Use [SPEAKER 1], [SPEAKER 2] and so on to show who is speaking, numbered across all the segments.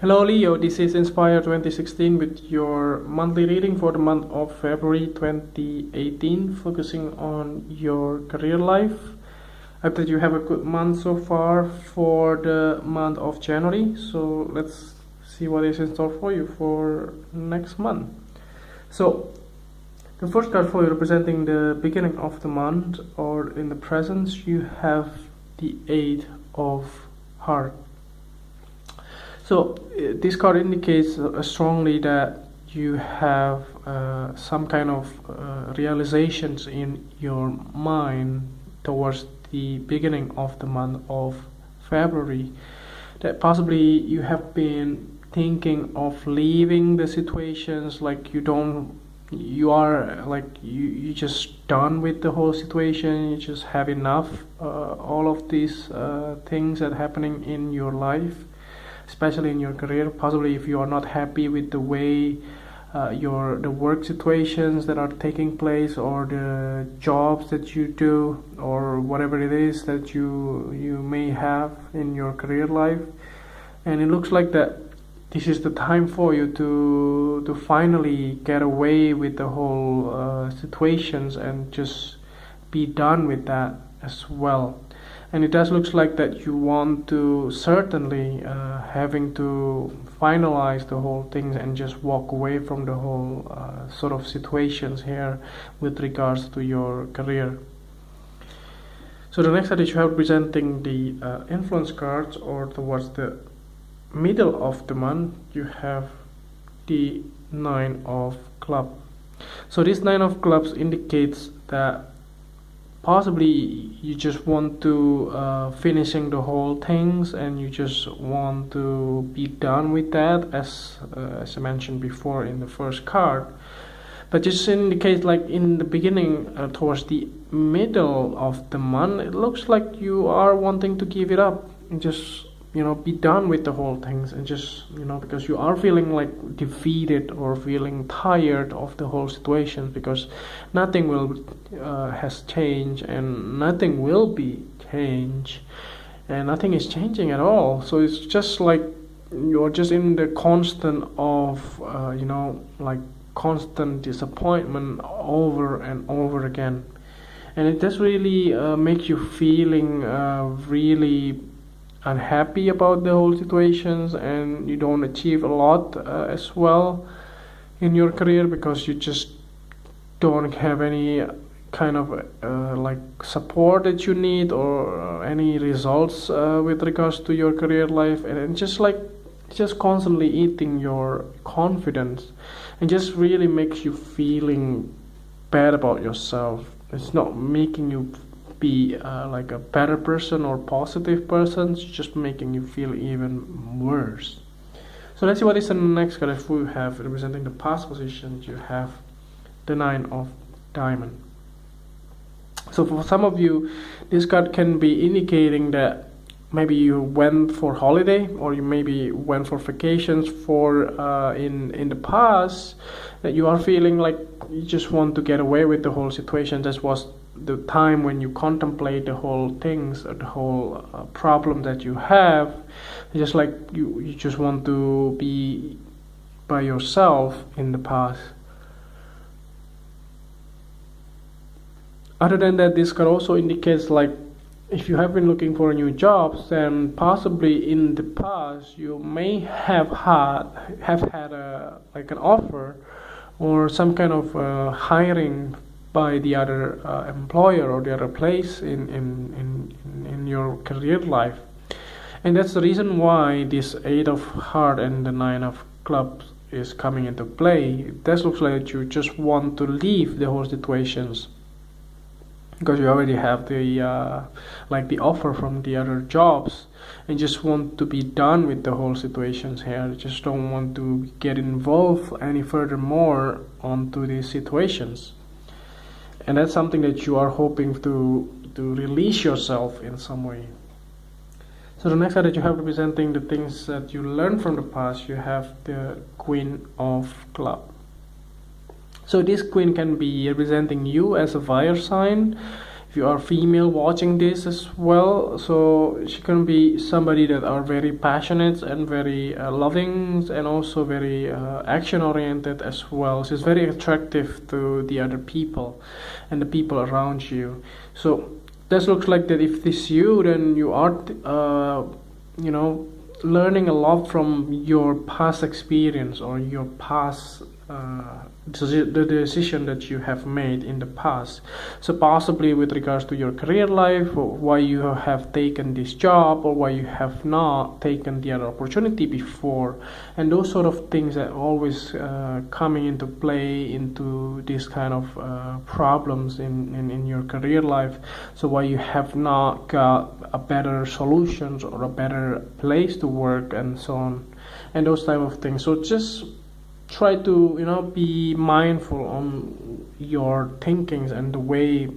[SPEAKER 1] Hello Leo, this is Inspire 2016 with your monthly reading for the month of February 2018, focusing on your career life. I hope that you have a good month so far for the month of January. So let's see what is in store for you for next month. So the first card for you representing the beginning of the month, or in the present, you have the Eight of Hearts. So this card indicates strongly that you have some kind of realizations in your mind towards the beginning of the month of February, that possibly you have been thinking of leaving the situations, like you just done with the whole situation, you just have enough all of these things that happening in your life, especially in your career. Possibly if you are not happy with the way the work situations that are taking place, or the jobs that you do, or whatever it is that you may have in your career life. And it looks like that this is the time for you to finally get away with the whole situations and just be done with that as well. And it does look like that you want to certainly having to finalize the whole things and just walk away from the whole sort of situations here with regards to your career. So the next card that you have presenting the influence cards, or towards the middle of the month, you have the Nine of Clubs. So this Nine of Clubs indicates that possibly you just want to finishing the whole things, and you just want to be done with that, as I mentioned before in the first card. But just in the case, like in the beginning, towards the middle of the month, it looks like you are wanting to give it up and just be done with the whole things, and just because you are feeling like defeated or feeling tired of the whole situation, because nothing will has changed, and nothing will be changed, and nothing is changing at all. So it's just like you're just in the constant of like constant disappointment over and over again, and it does really make you feeling really unhappy about the whole situations, and you don't achieve a lot as well in your career, because you just don't have any kind of like support that you need, or any results with regards to your career life, and just constantly eating your confidence, and just really makes you feeling bad about yourself. It's not making you be like a better person or positive person, it's just making you feel even worse. So let's see what is the next card. If we have representing the past position, you have the Nine of Diamonds. So for some of you, this card can be indicating that maybe you went for holiday, or you maybe went for vacations for in the past, that you are feeling like you just want to get away with the whole situation. This was the time when you contemplate the whole things, or the whole problem that you have, just like you just want to be by yourself in the past. Other than that, this card also indicates, like, if you have been looking for new jobs, then possibly in the past you may have had an offer, or some kind of hiring by the other employer, or the other place in your career life. And that's the reason why this Eight of Hearts and the Nine of Clubs is coming into play. It does look like you just want to leave the whole situations, because you already have the the offer from the other jobs, and just want to be done with the whole situations here. You just don't want to get involved any furthermore onto these situations. And that's something that you are hoping to release yourself in some way. So the next card that you have representing the things that you learned from the past, you have the Queen of Clubs. So this queen can be representing you as a fire sign. if you are female watching this as well, so she can be somebody that are very passionate and very loving, and also very action oriented as well. She's very attractive to the other people and the people around you. So this looks like that if this is you, then you are learning a lot from your past experience or your past the decision that you have made in the past. So possibly with regards to your career life, or why you have taken this job, or why you have not taken the other opportunity before, and those sort of things that always coming into play into these kind of problems in your career life. So why you have not got a better solutions or a better place to work and so on, and those type of things. So just try to be mindful on your thinkings and the way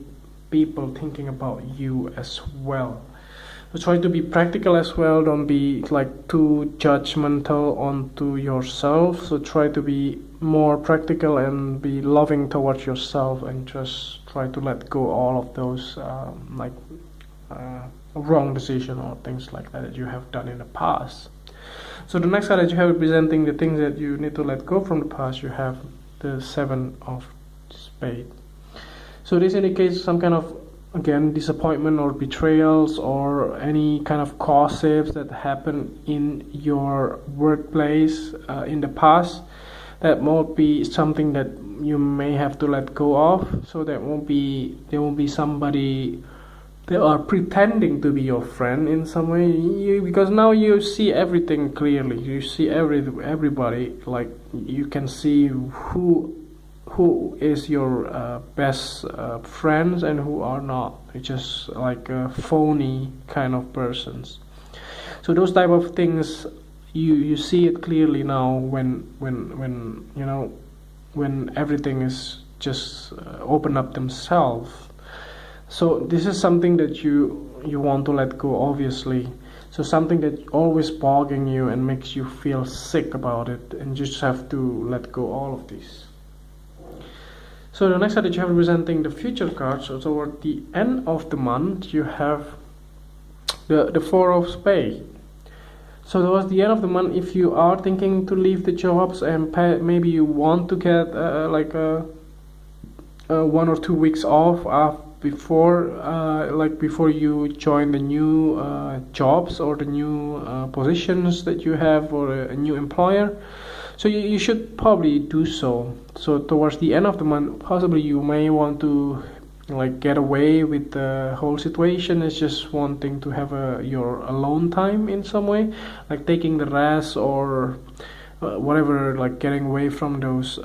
[SPEAKER 1] people thinking about you as well. So try to be practical as well. Don't be like too judgmental onto yourself. So try to be more practical and be loving towards yourself, and just try to let go all of those wrong decision or things like that you have done in the past. So the next card that you have representing the things that you need to let go from the past, you have the Seven of Spades. So this indicates some kind of, again, disappointment or betrayals, or any kind of gossips that happen in your workplace in the past. That won't be something that you may have to let go of. So there won't be somebody they are pretending to be your friend in some way, because now you see everything clearly. You see everybody, like you can see who is your best friends and who are not. It's just like phony kind of persons. So those type of things, you see it clearly now when everything is just open up themselves. So this is something that you want to let go, obviously. So something that always bothering you and makes you feel sick about it, and you just have to let go all of this. So the next card that you have representing the future cards. So toward the end of the month, you have the Four of Spades. So towards the end of the month, if you are thinking to leave the jobs and maybe you want to get 1 or 2 weeks off before you join the new jobs or the new positions that you have, or a new employer, so you should probably do so. So towards the end of the month, possibly you may want to get away with the whole situation. It's just wanting to have your alone time in some way, like taking the rest or whatever, like getting away from those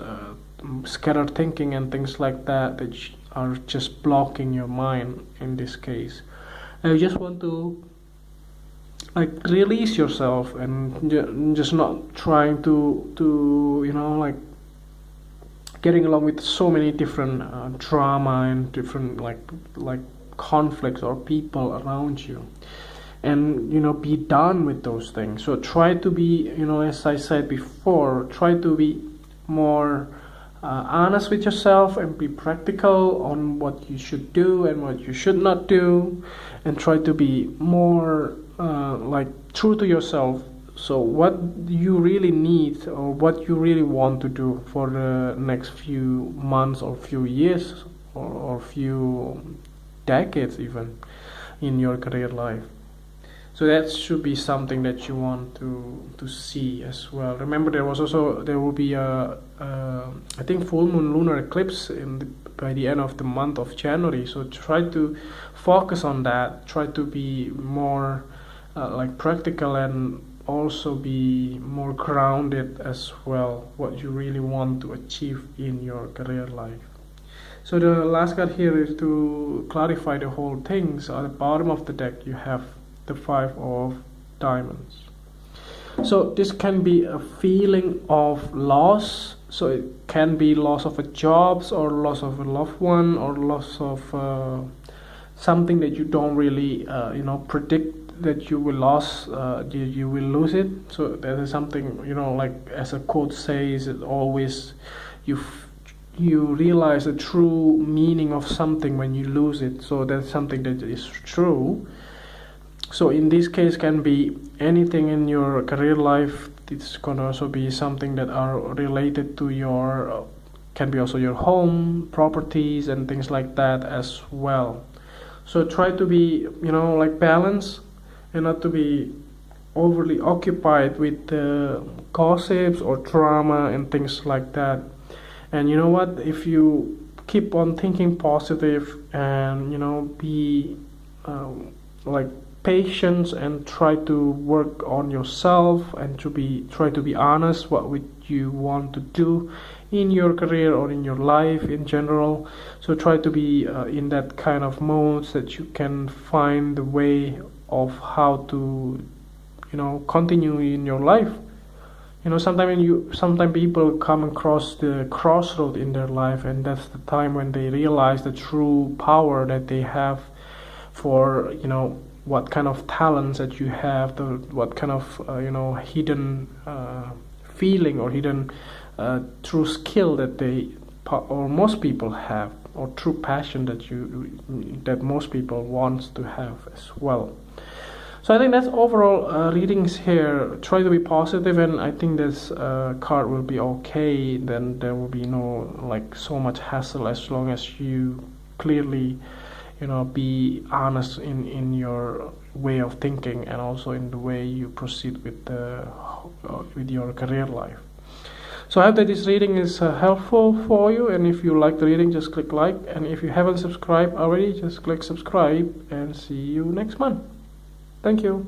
[SPEAKER 1] scattered thinking and things like that are just blocking your mind in this case. And you just want to release yourself, and just not trying to getting along with so many different drama and different like conflicts or people around you, and be done with those things. So try to be, as I said before, try to be more honest with yourself, and be practical on what you should do and what you should not do, and try to be more true to yourself. So what you really need, or what you really want to do for the next few months or few years or few decades even in your career life. So that should be something that you want to see as well. Remember, there will be a I think full moon lunar eclipse by the end of the month of January. So try to focus on that. Try to be more practical, and also be more grounded as well, what you really want to achieve in your career life. So the last card here is to clarify the whole thing. So at the bottom of the deck you have the Five of Diamonds. So this can be a feeling of loss. So it can be loss of a job, or loss of a loved one, or loss of something that you don't really predict that you will you will lose it. So that is something, as a quote says, it always you you realize the true meaning of something when you lose it. So that's something that is true. So in this case can be anything in your career life. It's gonna also be something that are related to your can be also your home, properties, and things like that as well. So try to be, like balanced, and not to be overly occupied with gossips or drama and things like that. And you know what, if you keep on thinking positive and be like patient and try to work on yourself, and try to be honest what would you want to do in your career or in your life in general. So try to be in that kind of mode that you can find the way of how to continue in your life. Sometimes people come across the crossroad in their life, and that's the time when they realize the true power that they have for what kind of talents that you have, what kind of hidden feeling or hidden true skill that they or most people have, or true passion that most people wants to have as well. So I think that's overall readings here. Try to be positive, and I think this card will be okay. Then there will be no so much hassle, as long as you clearly be honest in your way of thinking, and also in the way you proceed with your career life. So I hope that this reading is helpful for you, and if you like the reading, just click like, and if you haven't subscribed already, just click subscribe, and see you next month. Thank you.